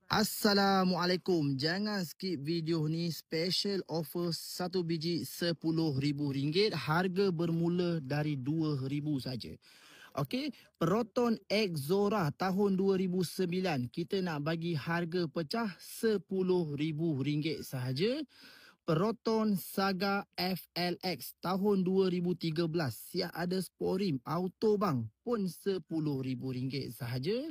Assalamualaikum. Jangan skip video ni. Special offer 1 biji RM10,000. Harga bermula dari RM2,000 saja. Okey, Proton Exora tahun 2009 kita nak bagi harga pecah RM10,000 sahaja. Proton Saga FLX tahun 2013 siap ada sport rim auto bang pun RM10,000 sahaja.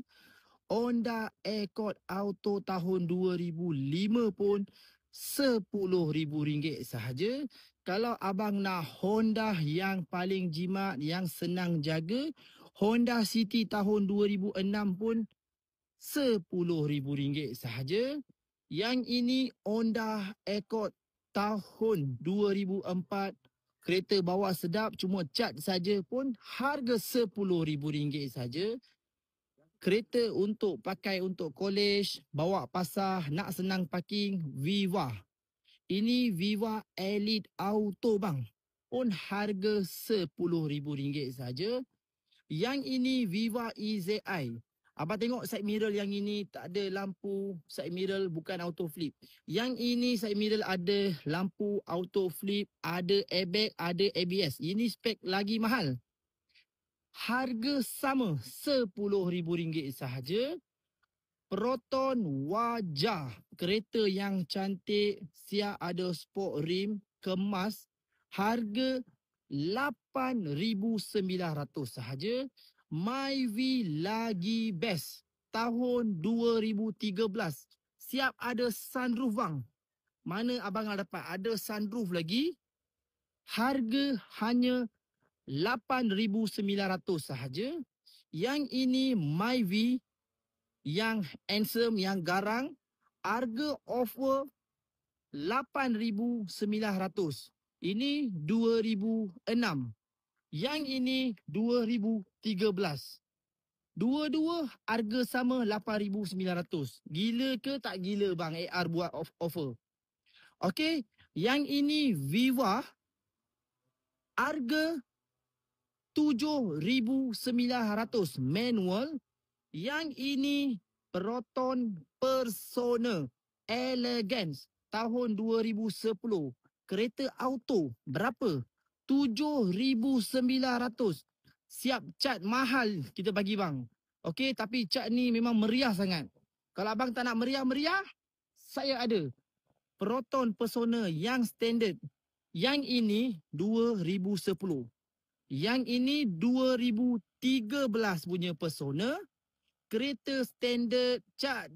Honda Accord Auto tahun 2005 pun RM10,000 sahaja. Kalau abang nak Honda yang paling jimat, yang senang jaga, Honda City tahun 2006 pun RM10,000 sahaja. Yang ini Honda Accord tahun 2004, kereta bawa sedap, cuma cat saja pun harga RM10,000 saja. Kereta untuk pakai untuk college, bawa pasar, nak senang parking, Viva. Ini Viva Elite Auto bang. Pun harga RM10,000 saja. Yang ini Viva EZI. Abang tengok side mirror yang ini tak ada lampu side mirror, bukan auto flip. Yang ini side mirror ada lampu auto flip, ada airbag, ada ABS. Ini spek lagi mahal. Harga sama RM10,000 sahaja. Proton Wajah, kereta yang cantik, siap ada sport rim, kemas. Harga RM8,900 sahaja. Myvi lagi best tahun 2013. Siap ada sunroof bang. Mana abang nak dapat ada sunroof lagi? Harga hanya RM8,900 sahaja. Yang ini Myvi yang handsome, yang garang. Harga offer RM8,900. Ini 2006. Yang ini 2013. Dua-dua harga sama RM8,900. Gila ke tak gila bang AR buat offer? Okey, yang ini Viva. Harga RM7,900 manual. Yang ini Proton Persona Elegance tahun 2010. Kereta auto berapa? RM7,900. Siap cat mahal kita bagi bang. Okey, tapi cat ni memang meriah sangat. Kalau abang tak nak meriah-meriah, saya ada Proton Persona yang standard. Yang ini 2010. Yang ini 2013 punya Persona. Kereta standard, cat